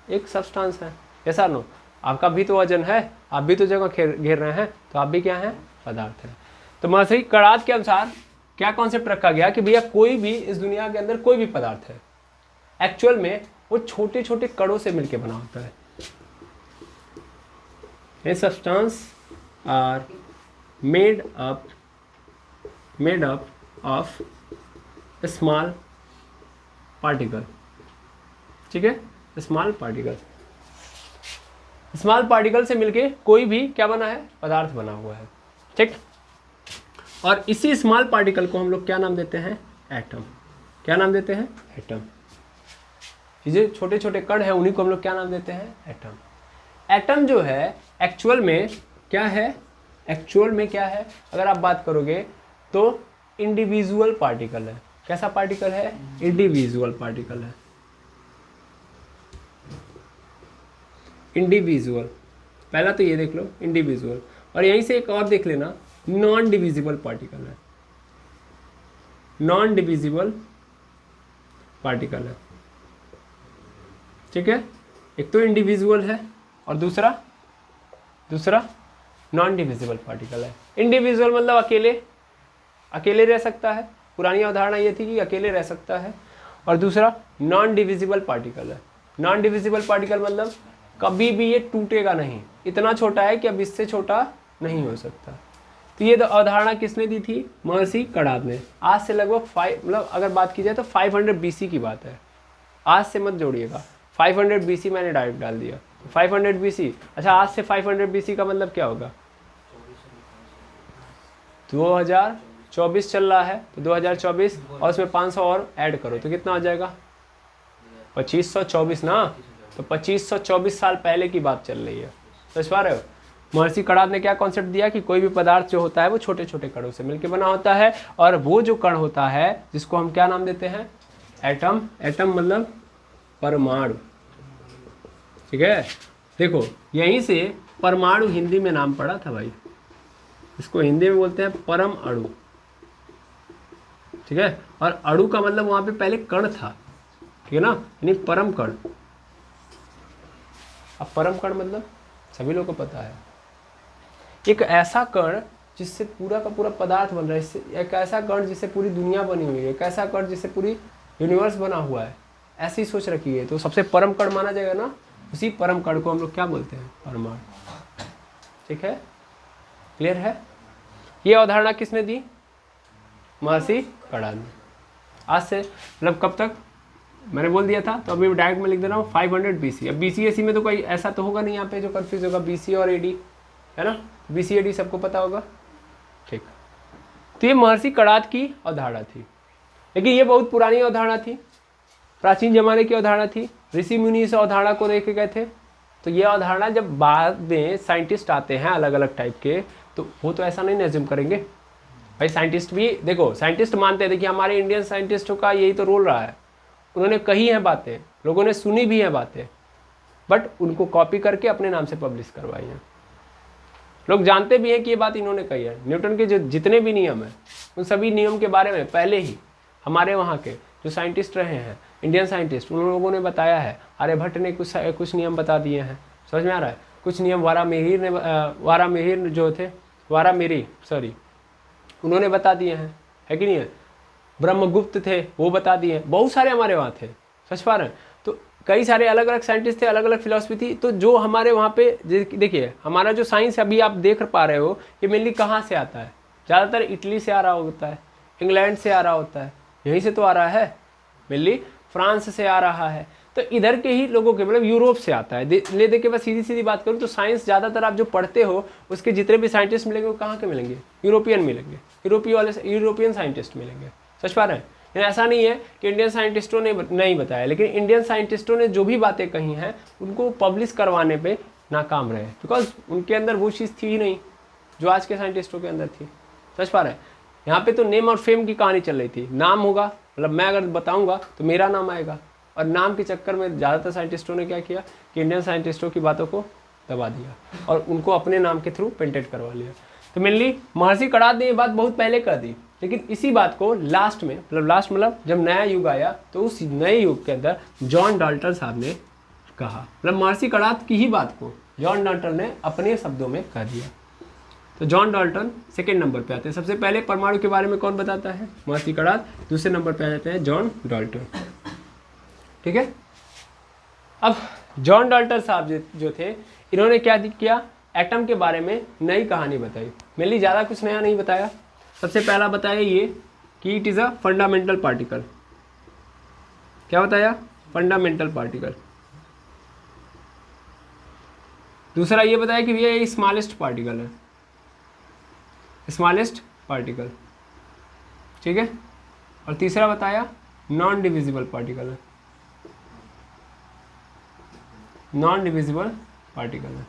एक सब्सटेंस है। ऐसा नो? आपका भी तो वजन है, आप भी तो जगह घेर रहे हैं, तो आप भी क्या हैं, पदार्थ है। तो महर्षि कणाद के अनुसार क्या कॉन्सेप्ट रखा गया कि भैया कोई भी इस दुनिया के अंदर कोई भी पदार्थ है एक्चुअल में वो छोटे छोटे कणों से मिलकर बना होता है। A substance are made up of small particle. ठीक है, स्मॉल पार्टिकल से मिलके कोई भी क्या बना है, पदार्थ बना हुआ है। ठीक, और इसी स्मॉल पार्टिकल को हम लोग क्या नाम देते हैं, एटम। क्या नाम देते हैं, एटम। ये छोटे छोटे कण है उन्हीं को हम लोग क्या नाम देते हैं, एटम। एटम जो है एक्चुअल में क्या है, एक्चुअल में क्या है, अगर आप बात करोगे तो इंडिविजुअल पार्टिकल है। कैसा पार्टिकल है, इंडिविजुअल पार्टिकल है। इंडिविजुअल, पहला तो ये देख लो इंडिविजुअल, और यहीं से एक और देख लेना, नॉन डिविजिबल पार्टिकल है। नॉन डिविजिबल पार्टिकल है। ठीक है, एक तो इंडिविजुअल है और दूसरा नॉन डिविजिबल पार्टिकल है। इंडिविजुअल मतलब अकेले रह सकता है, पुरानी अवधारणा ये थी कि अकेले रह सकता है, और दूसरा नॉन डिविजिबल पार्टिकल है। नॉन डिविजिबल पार्टिकल मतलब कभी भी ये टूटेगा नहीं, इतना छोटा है कि अब इससे छोटा नहीं हो सकता। तो ये अवधारणा किसने दी थी, महर्षि कणाद ने। आज से लगभग मतलब अगर बात की जाए तो 500 BC की बात है, आज से मत जोड़िएगा। 500 BC मैंने डायरेक्ट डाल दिया, 500 BC। अच्छा, आज से 500 BC का मतलब क्या होगा, 2024 चल रहा है, तो 2024 और उसमें 500 और ऐड करो तो कितना हो जाएगा, 2524 ना। तो 2524 साल पहले की बात चल रही है, समझ पा रहे हो। महर्षि कणाद ने क्या कॉन्सेप्ट दिया कि कोई भी पदार्थ जो होता है वो छोटे छोटे कणों से मिलकर बना होता है, और वो जो कण होता है जिसको हम क्या नाम देते हैं, एटम। एटम मतलब परमाणु। ठीक है, देखो यहीं से परमाणु हिंदी में नाम पड़ा था भाई, इसको हिंदी में बोलते हैं परम अणु। ठीक है, और अणु का मतलब वहां पे पहले कण था, ठीक है ना, यानी परम कण। अब परम कण मतलब सभी लोगों को पता है, एक ऐसा कण जिससे पूरा का पूरा पदार्थ बन रहा है, एक ऐसा कण जिससे पूरी दुनिया बनी हुई है, एक ऐसा कण जिससे पूरी यूनिवर्स बना हुआ है, ऐसी सोच रखी है, तो सबसे परम कण माना जाएगा ना। उसी परम कण को हम लोग क्या बोलते हैं, परमाणु। ठीक है, क्लियर है। ये अवधारणा किसने दी, महर्षि कणाद ने। आज से मतलब कब तक मैंने बोल दिया था, तो अभी डायरेक्ट में लिख दे रहा हूँ 500 BC। अब BC AC में तो कोई ऐसा तो होगा नहीं यहाँ पे जो कंफ्यूज होगा, BC और AD है ना, BC AD सबको पता होगा। ठीक, तो ये महर्षि कणाद की अवधारणा थी, लेकिन ये बहुत पुरानी अवधारणा थी, प्राचीन जमाने की अवधारणा थी। ऋषि मुनि इस अवधारणा को देखे गए थे। तो ये अवधारणा जब बाद में साइंटिस्ट आते हैं अलग अलग टाइप के, तो वो तो ऐसा नहीं एज्यूम करेंगे भाई। साइंटिस्ट भी देखो, साइंटिस्ट मानते हैं, देखिए हमारे इंडियन साइंटिस्टों का यही तो रोल रहा है, उन्होंने कही हैं बातें, लोगों ने सुनी भी हैं बातें, बट उनको कॉपी करके अपने नाम से पब्लिश करवाई हैं। लोग जानते भी हैं कि ये बात इन्होंने कही है। न्यूटन के जो जितने भी नियम हैं उन सभी नियम के बारे में पहले ही हमारे वहाँ के जो साइंटिस्ट रहे हैं, इंडियन साइंटिस्ट, उन लोगों ने बताया है। आर्यभट्ट ने कुछ नियम बता दिए हैं, समझ में आ रहा है। कुछ नियम उन्होंने बता दिए हैं, है कि नहीं है। ब्रह्मगुप्त थे, वो बता दिए, बहुत सारे हमारे वहाँ थे, समझ पा रहे हैं। तो कई सारे अलग अलग साइंटिस्ट थे, अलग अलग फिलॉसफी थी। तो जो हमारे वहाँ पे देखिए, हमारा जो साइंस अभी आप देख पा रहे हो, ये मेनली कहाँ से आता है, ज़्यादातर इटली से आ रहा होता है, इंग्लैंड से आ रहा होता है, यहीं से तो आ रहा है, मेनली फ्रांस से आ रहा है। तो इधर के ही लोगों के, मतलब यूरोप से आता है। ले दे के बस सीधी सीधी बात करूँ तो साइंस ज़्यादातर आप जो पढ़ते हो उसके जितने भी साइंटिस्ट मिलेंगे वो कहाँ के मिलेंगे, यूरोपियन मिलेंगे, यूरोपियन साइंटिस्ट मिलेंगे, समझ पा रहे हैं। ऐसा नहीं है कि इंडियन साइंटिस्टों ने नहीं बताया, लेकिन इंडियन साइंटिस्टों ने जो भी बातें कही हैं उनको पब्लिश करवाने पे नाकाम रहे, बिकॉज उनके अंदर वो चीज़ थी ही नहीं जो आज के साइंटिस्टों के अंदर थी, समझ पा रहे हैं। यहाँ पे तो नेम और फेम की कहानी चल रही थी। नाम होगा, मतलब मैं अगर बताऊंगा तो मेरा नाम आएगा, और नाम के चक्कर में ज़्यादातर साइंटिस्टों ने क्या किया कि इंडियन साइंटिस्टों की बातों को दबा दिया और उनको अपने नाम के थ्रू पेटेंट करवा लिया। तो मेनली महर्षि कणाद ने ये बात बहुत पहले कर दी, लेकिन इसी बात को लास्ट में, मतलब जब नया युग आया तो उस नए युग के अंदर जॉन डाल्टन साहब ने कहा, मतलब महर्षि कणाद की ही बात को जॉन डाल्टन ने अपने शब्दों में कह दिया। तो जॉन डाल्टन सेकेंड नंबर पे आते हैं। सबसे पहले परमाणु के बारे में कौन बताता है? महर्षि कणाद। दूसरे नंबर पे आ जाते हैं जॉन डाल्टन। ठीक है। अब जॉन डाल्टन साहब जो थे, इन्होंने क्या किया? एटम के बारे में नई कहानी बताई। मेनली ज़्यादा कुछ नया नहीं बताया। सबसे पहला बताया ये कि it is a fundamental particle. क्या बताया? Fundamental particle. दूसरा ये बताया कि ये स्मॉलेस्ट पार्टिकल है, स्मॉलेस्ट पार्टिकल। ठीक है। और तीसरा बताया नॉन डिविजिबल पार्टिकल है, नॉन डिविजिबल पार्टिकल है।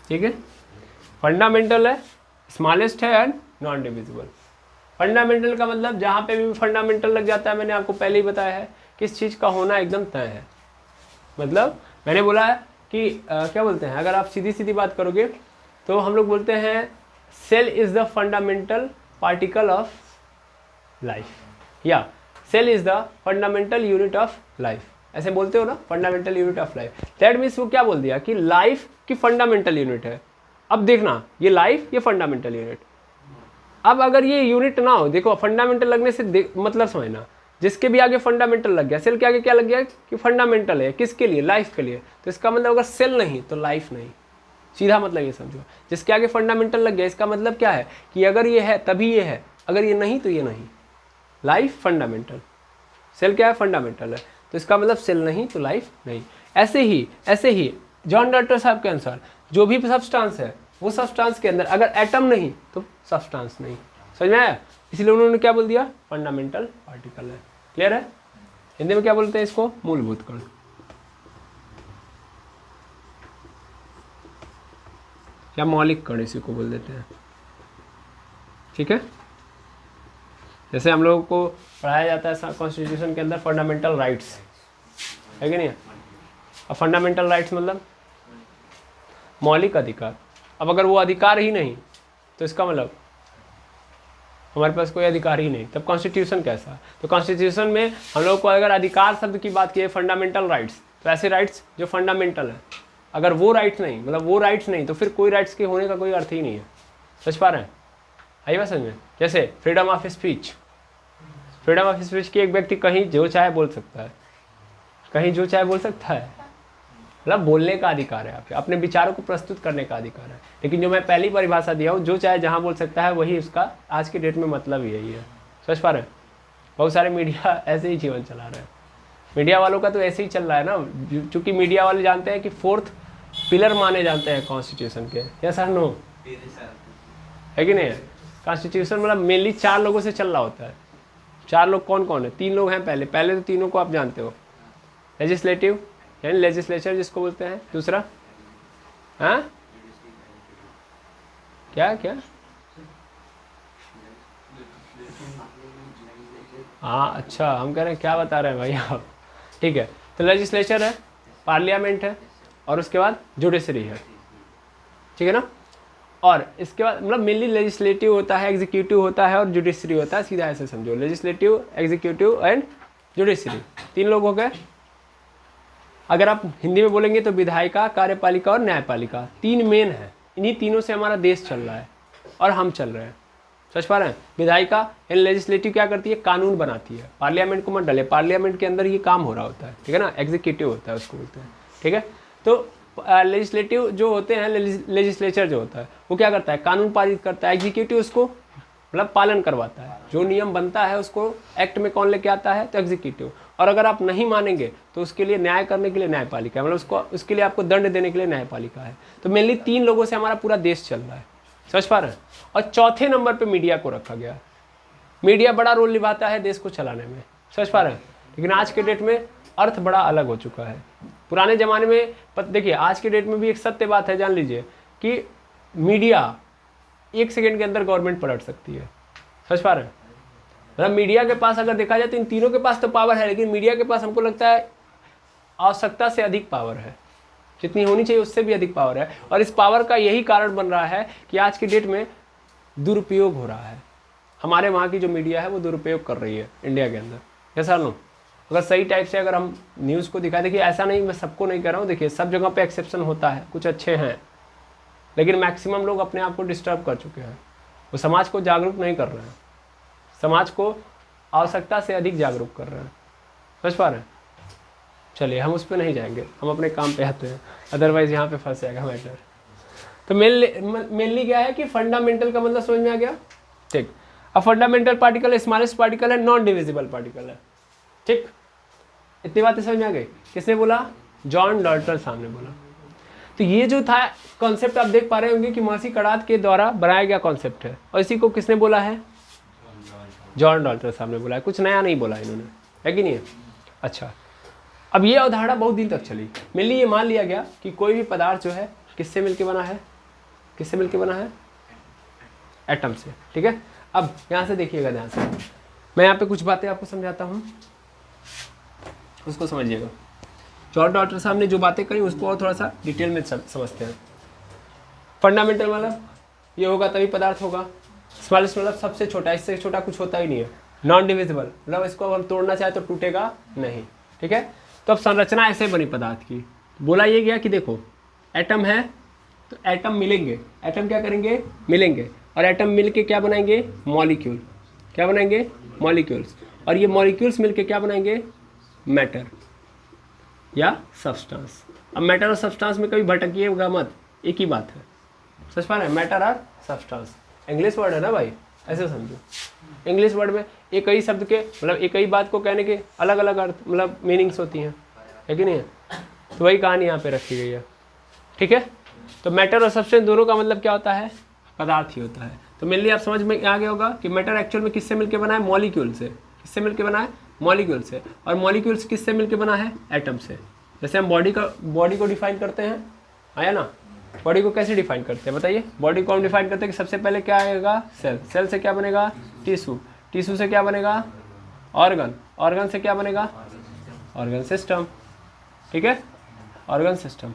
ठीक है। फंडामेंटल है, स्मॉलेस्ट है एंड नॉन डिविजिबल। फंडामेंटल का मतलब जहाँ पे भी फंडामेंटल लग जाता है, मैंने आपको पहले ही बताया है किस चीज़ का होना एकदम तय है। मतलब मैंने बोला है कि क्या बोलते हैं, अगर आप सीधी सीधी बात करोगे तो हम लोग बोलते हैं cell is the fundamental particle of life, या cell is the fundamental unit of life, ऐसे बोलते हो ना, fundamental unit of life. That means वो क्या बोल दिया कि लाइफ की फंडामेंटल यूनिट है। अब देखना, ये लाइफ, ये फंडामेंटल यूनिट। अब अगर ये यूनिट ना हो, देखो फंडामेंटल लगने से मतलब समझना, जिसके भी आगे फंडामेंटल लग गया, सेल के आगे क्या लग गया कि फंडामेंटल है, किसके लिए? लाइफ के लिए। तो इसका मतलब अगर सेल नहीं तो लाइफ नहीं, सीधा मतलब ये समझो। जिसके आगे फंडामेंटल लग गया, इसका मतलब क्या है कि अगर ये है तभी ये है, अगर ये नहीं तो ये नहीं। लाइफ फंडामेंटल, सेल क्या है? फंडामेंटल है, तो इसका मतलब सेल नहीं तो लाइफ नहीं। ऐसे ही जॉन डाल्टन साहब के अनुसार जो भी सब्सटेंस है, वो सब्सटेंस के अंदर अगर एटम नहीं तो सब्सटेंस नहीं। समझ में आया? इसलिए उन्होंने क्या बोल दिया? फंडामेंटल पार्टिकल है। क्लियर है? हिंदी में क्या बोलते हैं इसको? मूलभूत कण, या मौलिक कण इसी को बोल देते हैं। ठीक है। जैसे हम लोगों को पढ़ाया जाता है कॉन्स्टिट्यूशन के अंदर फंडामेंटल राइट्स, है कि नहीं? अब फंडामेंटल राइट्स मतलब मौलिक अधिकार। अब अगर वो अधिकार ही नहीं तो इसका मतलब हमारे पास कोई अधिकार ही नहीं, तब कॉन्स्टिट्यूशन कैसा? तो कॉन्स्टिट्यूशन में हम लोग को अगर अधिकार शब्द की बात की है, फंडामेंटल राइट्स, तो ऐसे राइट्स जो फंडामेंटल है, अगर वो राइट्स नहीं, मतलब वो राइट्स नहीं, तो फिर कोई राइट्स के होने का कोई अर्थ ही नहीं है। समझ पा रहे हैं? आइए बात समझ में। जैसे freedom of speech, freedom of speech की एक व्यक्ति कहीं जो चाहे बोल सकता है, कहीं जो चाहे बोल सकता है, मतलब बोलने का अधिकार है, आपके अपने विचारों को प्रस्तुत करने का अधिकार है। लेकिन जो मैं पहली परिभाषा दिया हूँ, जो चाहे जहाँ बोल सकता है, वही उसका आज के डेट में मतलब यही है। समझ पा रहे हैं? बहुत सारे मीडिया ऐसे ही जीवन चला रहे हैं। मीडिया वालों का तो ऐसे ही चल रहा है ना, चूँकि मीडिया वाले जानते हैं कि फोर्थ पिलर माने जाते हैं कॉन्स्टिट्यूशन के। यस और नो? है कि नहीं? कॉन्स्टिट्यूशन मतलब मेनली 4 लोगों से चल रहा होता है। 4 लोग कौन कौन है? 3 लोग हैं पहले तो तीनों को आप जानते हो। लेजिस्लेटिव यानी लेजिस्लेचर जिसको बोलते हैं। दूसरा हाँ क्या हाँ अच्छा, हम कह रहे हैं क्या बता रहे हैं भाई आप। ठीक है, तो लेजिस्लेचर है, पार्लियामेंट है, और उसके बाद जुडिशरी है। ठीक है ना? और इसके बाद मतलब मेनली लेजिस्लेटिव होता है, एग्जीक्यूटिव होता है और जुडिशरी होता है। सीधा ऐसे समझो, लेजिस्लेटिव, एग्जीक्यूटिव एंड जुडिशरी, 3 लोग हो गए। अगर आप हिंदी में बोलेंगे तो विधायिका, कार्यपालिका और न्यायपालिका, 3 मेन है। इन्हीं तीनों से हमारा देश चल रहा है और हम चल रहे हैं। समझ पा रहे हैं? विधायिका यानी लेजिस्लेटिव क्या करती है? कानून बनाती है। पार्लियामेंट को मत डाले, पार्लियामेंट के अंदर ये काम हो रहा होता है। ठीक है ना? एग्जीक्यूटिव होता है, उसको बोलते हैं। ठीक है, तो लेजिस्लेटिव जो होते हैं, लेजिस्लेचर जो होता है वो क्या करता है? कानून पारित करता है। एग्जीक्यूटिव उसको मतलब पालन करवाता है, जो नियम बनता है उसको एक्ट में कौन लेके आता है? तो एग्जीक्यूटिव। और अगर आप नहीं मानेंगे तो उसके लिए न्याय करने के लिए न्यायपालिका, मतलब उसके लिए आपको दंड देने के लिए न्यायपालिका है। तो मेनली 3 लोगों से हमारा पूरा देश चल रहा है। समझ पा रहे हैं? और चौथे नंबर पे मीडिया को रखा गया। मीडिया बड़ा रोल निभाता है देश को चलाने में। समझ पा रहे हैं? लेकिन आज के डेट में अर्थ बड़ा अलग हो चुका है। पुराने ज़माने में देखिए, आज के डेट में भी एक सत्य बात है, जान लीजिए कि मीडिया 1 सेकेंड के अंदर गवर्नमेंट पलट सकती है। समझ पा रहे हैं? मतलब मीडिया के पास अगर देखा जाए तो इन तीनों के पास तो पावर है, लेकिन मीडिया के पास हमको लगता है आवश्यकता से अधिक पावर है। जितनी होनी चाहिए उससे भी अधिक पावर है। और इस पावर का यही कारण बन रहा है कि आज की डेट में दुरुपयोग हो रहा है। हमारे वहाँ की जो मीडिया है वो दुरुपयोग कर रही है इंडिया के अंदर। ऐसा नो, अगर सही टाइप से अगर हम न्यूज़ को दिखा, देखिए ऐसा नहीं, मैं सबको नहीं कह रहा हूँ, देखिए सब जगह पे एक्सेप्शन होता है, कुछ अच्छे हैं, लेकिन मैक्सिमम लोग अपने आप को डिस्टर्ब कर चुके हैं, वो समाज को जागरूक नहीं कर रहे हैं, समाज को आवश्यकता से अधिक जागरूक कर रहे हैं। समझ पा रहे हैं? चलिए हम उस पर नहीं जाएंगे, हम अपने काम पे आते हैं, अदरवाइज यहाँ पे फंस जाएगा मैटर। तो मेनली क्या है कि फंडामेंटल का मतलब समझ में आ गया, ठीक। अब फंडामेंटल पार्टिकल स्मॉलेस्ट पार्टिकल है, नॉन डिविजिबल पार्टिकल है, ठीक। इतनी बातें समझ में आ गई। किसने बोला? जॉन डॉल्टन साहब ने बोला। तो ये जो था कॉन्सेप्ट आप देख पा रहे होंगे कि महर्षि कणाद के द्वारा बनाया गया कॉन्सेप्ट है, और इसी को किसने बोला है? जॉन डॉल्टन साहब ने बोला है, कुछ नया नहीं बोला इन्होंने, है कि नहीं है? अच्छा, अब ये अवधारणा बहुत दिन तक चली। मेनली ये मान लिया गया कि कोई भी पदार्थ जो है किससे मिलके बना है? किससे मिलके बना है? एटम से, ठीक है। अब यहाँ से देखिएगा ध्यान से, मैं यहाँ पे कुछ बातें आपको समझाता हूँ, उसको समझिएगा। जॉन डॉल्टन साहब ने जो बातें कही उसको और थोड़ा सा डिटेल में समझते हैं। फंडामेंटल मतलब ये होगा तभी पदार्थ होगा। स्मॉलेस्ट मतलब सबसे छोटा, इससे छोटा कुछ होता ही नहीं है। नॉन डिविजिबल मतलब इसको हम तोड़ना चाहे तो टूटेगा नहीं, ठीक है। तो अब संरचना ऐसे बनी पदार्थ की, बोला ये गया कि देखो एटम है तो एटम मिलेंगे, एटम क्या करेंगे? मिलेंगे, और एटम मिल के क्या बनाएंगे? मॉलिक्यूल। क्या बनाएंगे? मॉलिक्यूल्स। और ये मॉलिक्यूल्स मिल के क्या बनाएंगे? मैटर या सब्सटेंस। अब मैटर और सब्सटेंस में कभी भटकिएगा मत, एक ही बात है। समझ पा रहे हैं? मैटर और सब्सटेंस इंग्लिश वर्ड है ना भाई, ऐसे समझो। इंग्लिश वर्ड में एक ही शब्द के मतलब एक ही बात को कहने के अलग अलग अर्थ मतलब मीनिंग्स होती हैं, है कि नहीं है? तो वही कहानी यहाँ पे रखी गई है, ठीक है। तो मैटर और सब्सटेंस दोनों का मतलब क्या होता है? पदार्थ ही होता है। तो मेनली आप समझ में आ गया होगा कि मैटर एक्चुअल में किससे मिलकर बना है? मॉलिक्यूल से। किससे मिलकर बना है? मॉलिक्यूल से। और मॉलिक्यूल्स किससे मिलकर बना है? एटम से। जैसे हम बॉडी को डिफाइन करते हैं, आया ना? बॉडी को कैसे डिफाइन करते हैं बताइए? बॉडी को हम डिफाइन करते हैं कि सबसे पहले क्या आएगा? सेल। सेल से क्या बनेगा? टिश्यू। टिश्यू से क्या बनेगा? ऑर्गन। ऑर्गन से क्या बनेगा? ऑर्गन सिस्टम, ठीक है। ऑर्गन सिस्टम,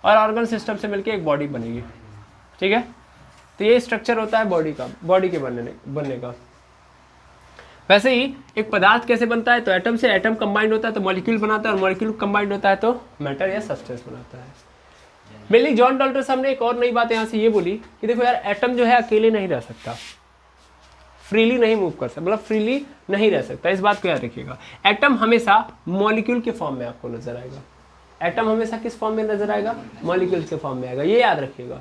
और ऑर्गन सिस्टम से मिलकर एक बॉडी बनेगी, ठीक है। तो ये स्ट्रक्चर होता है बॉडी का, बॉडी के बनने का। वैसे ही एक पदार्थ कैसे बनता है? तो एटम से एटम कंबाइंड होता है तो मॉलिक्यूल बनाता है, और मॉलिक्यूल कंबाइंड होता है तो मैटर या सब्सटेंस बनाता है। मेनली जॉन डॉल्टन साहब ने एक और नई बात यहाँ से ये बोली कि देखो यार एटम जो है अकेले नहीं रह सकता, फ्रीली नहीं मूव कर सकता, मतलब फ्रीली नहीं रह सकता। इस बात को याद रखिएगा। एटम हमेशा मॉलिक्यूल के फॉर्म में आपको नजर आएगा। एटम हमेशा किस फॉर्म में नजर आएगा? मॉलिक्यूल्स के फॉर्म में आएगा, ये याद रखिएगा।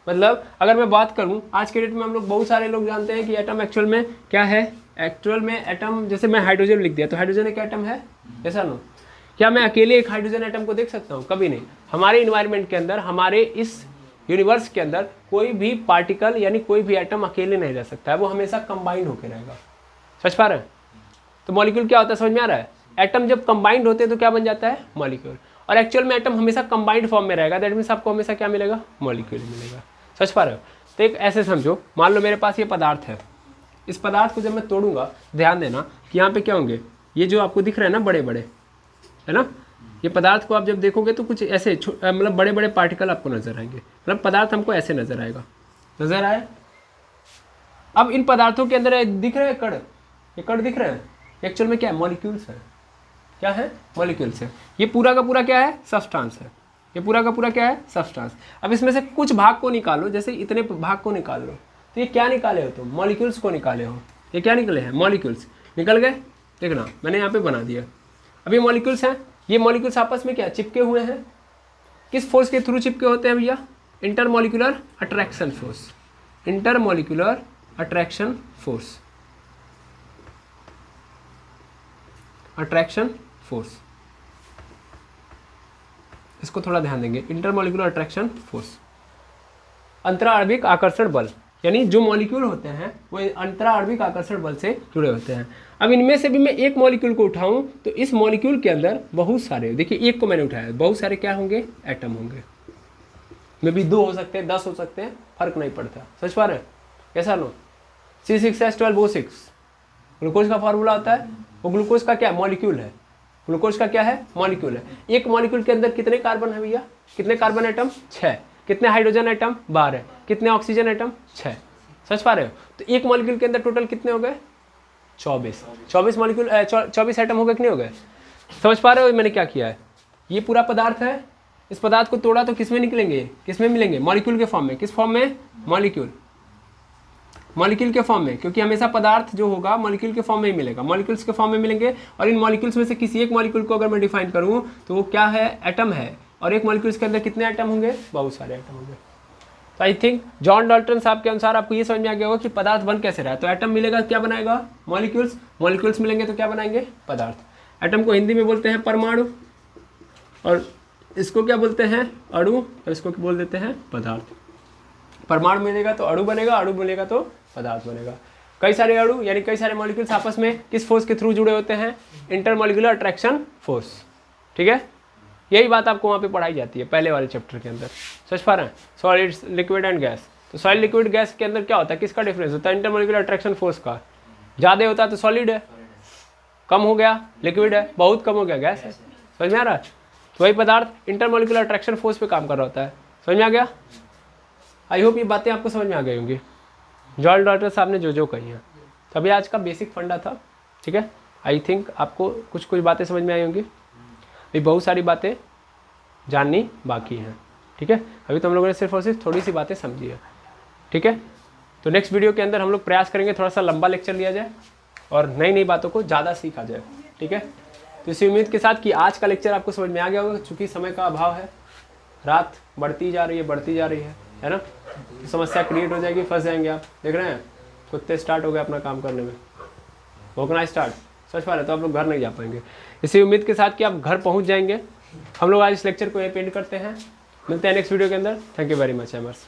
मतलब अगर मैं बात करूं आज के डेट में हम लोग बहुत सारे लोग जानते हैं कि एटम एक्चुअल में क्या है। एक्चुअल में एटम, जैसे मैं हाइड्रोजन लिख दिया तो हाइड्रोजन एक एटम है, ऐसा नो? क्या मैं अकेले एक हाइड्रोजन एटम को देख सकता हूँ? कभी नहीं। हमारे इन्वायरमेंट के अंदर, हमारे इस यूनिवर्स के अंदर कोई भी पार्टिकल यानी कोई भी एटम अकेले नहीं रह सकता है, वो हमेशा कंबाइंड होकर रहेगा। समझ पा रहे हैं? तो मॉलिक्यूल क्या होता है समझ में आ रहा है? एटम जब कंबाइंड होते हैं तो क्या बन जाता है? मॉलिक्यूल। और एक्चुअल में एटम हमेशा कंबाइंड फॉर्म में रहेगा, दैट मीन्स आपको हमेशा क्या मिलेगा? मॉलिक्यूल मिलेगा। समझ पा रहे हो? तो एक ऐसे समझो, मान लो मेरे पास ये पदार्थ है, इस पदार्थ को जब मैं तोड़ूंगा, ध्यान देना कि यहाँ पे क्या होंगे? ये जो आपको दिख रहे हैं ना बड़े बड़े, है ना, ये पदार्थ को आप जब देखोगे तो कुछ ऐसे मतलब बड़े बड़े पार्टिकल आपको नजर आएंगे। मतलब पदार्थ हमको ऐसे नजर आएगा, नजर आए। अब इन पदार्थों के अंदर दिख रहे हैं कण, ये कण दिख रहे हैं, एक्चुअल में क्या है? मॉलिक्यूल्स है। क्या है? मॉलिक्यूल्स है। ये पूरा का पूरा क्या है? सब्सटेंस है। ये पूरा का पूरा क्या है? सब्सटेंस। अब इसमें से कुछ भाग को निकालो, जैसे इतने भाग को निकाल लो, तो ये क्या निकाले हो तुम? मॉलिक्यूल्स को निकाले हो। ये क्या निकले हैं? मॉलिक्यूल्स निकल गए। देखना मैंने यहाँ पे बना दिया। अब ये मॉलिक्यूल्स हैं, ये मॉलिक्यूल्स आपस में क्या चिपके हुए हैं? किस फोर्स के थ्रू चिपके होते हैं भैया? Intermolecular attraction force. Intermolecular attraction force, attraction force, इसको थोड़ा ध्यान देंगे। इंटरमॉलिक्यूलर अट्रैक्शन फोर्स, अंतराणविक आकर्षण बल, यानी जो मॉलिक्यूल होते हैं वो अंतराणविक आकर्षण बल से जुड़े होते हैं। अब इनमें से भी मैं एक मॉलिक्यूल को उठाऊं तो इस मॉलिक्यूल के अंदर बहुत सारे, देखिए एक को मैंने उठाया, बहुत सारे क्या होंगे? एटम होंगे। मे भी 2 हो सकते हैं, 10 हो सकते हैं, फर्क नहीं पड़ता। समझ पा रहे हैं? कैसा लो C6H12O6 ग्लूकोज का फॉर्मूला होता है, वो ग्लूकोज का क्या? मॉलिक्यूल है। ग्लूकोज का क्या है? मॉलिक्यूल है। एक मॉलिक्यूल के अंदर कितने कार्बन है भैया? कितने कार्बन एटम? 6। कितने हाइड्रोजन एटम? 12। कितने ऑक्सीजन एटम? 6। समझ पा रहे हो? तो एक मॉलिक्यूल के अंदर टोटल कितने हो गए? 24। 24 मॉलिक्यूल 24 एटम हो गए कि नहीं हो गए? समझ पा रहे हो मैंने क्या किया है? ये पूरा पदार्थ है, इस पदार्थ को तोड़ा तो किस में निकलेंगे, किस में मिलेंगे, मॉलिक्यूल के फॉर्म में। किस फॉर्म में, मॉलिक्यूल, मॉलिक्यूल के फॉर्म में, क्योंकि हमेशा पदार्थ जो होगा मॉलिक्यूल के फॉर्म में ही मिलेगा, मॉलिक्यूल्स के फॉर्म में मिलेंगे। और इन मॉलिक्यूल्स में से किसी एक मॉलिक्यूल को अगर मैं डिफाइन करूँ तो वो क्या है, एटम है। और एक मॉलिक्यूल्स के अंदर कितने एटम होंगे, बहुत सारे एटम होंगे। तो आई थिंक जॉन डाल्टन साहब के अनुसार आपको ये समझ में आ गया होगा कि पदार्थ बन कैसे रहा है। तो एटम मिलेगा क्या बनाएगा, मॉलिक्यूल्स, मॉलिक्यूल्स मिलेंगे तो क्या बनाएंगे, पदार्थ। एटम को हिंदी में बोलते हैं परमाणु, और इसको क्या बोलते हैं, अणु, और इसको बोल देते हैं पदार्थ। परमाणु मिलेगा तो अणु बनेगा, अणु मिलेगा तो पदार्थ बनेगा। कई सारे अणु यानी कई सारे मॉलिक्यूल्स आपस में किस फोर्स के थ्रू जुड़े होते हैं, इंटरमॉलिक्यूलर अट्रैक्शन फोर्स। ठीक है, यही बात आपको वहाँ पे पढ़ाई जाती है पहले वाले चैप्टर के अंदर। समझ पा रहे हैं, सॉलिड्स, लिक्विड एंड गैस। तो सॉलिड लिक्विड गैस के अंदर क्या होता है, किसका डिफरेंस होता है, इंटरमॉलिक्यूलर अट्रैक्शन फोर्स का। ज़्यादा होता है तो सॉलिड है, कम हो गया लिक्विड है, बहुत कम हो गया गैस है। समझ में आ रहा है, तो वही पदार्थ इंटरमॉलिक्यूलर अट्रैक्शन फोर्स पे काम कर रहा होता है। समझ में आ गया, आई होप ये बातें आपको समझ में आ गई होंगी, जॉन डाल्टन साहब ने जो कही हैं। तो अभी आज का बेसिक फंडा था, ठीक है। आई थिंक आपको कुछ कुछ बातें समझ में आई होंगी, अभी बहुत सारी बातें जाननी बाकी हैं, ठीक है। अभी तो हम लोगों ने सिर्फ और सिर्फ थोड़ी सी बातें समझी है, ठीक है। तो नेक्स्ट वीडियो के अंदर हम लोग प्रयास करेंगे थोड़ा सा लंबा लेक्चर लिया जाए और नई नई बातों को ज़्यादा सीखा जाए, ठीक है। तो इसी उम्मीद के साथ कि आज का लेक्चर आपको समझ में आ गया होगा, चूँकि समय का अभाव है, रात बढ़ती जा रही है ना, तो समस्या क्रिएट हो जाएगी, फंस जाएंगे आप। देख रहे हैं कुत्ते स्टार्ट हो गए अपना काम करने में, भोंकना स्टार्ट, सच बात है। तो आप लोग घर नहीं जा पाएंगे। इसी उम्मीद के साथ कि आप घर पहुंच जाएंगे, हम लोग आज इस लेक्चर को यहीं पे एंड करते हैं। मिलते हैं नेक्स्ट वीडियो के अंदर। Thank you very much एमर्स।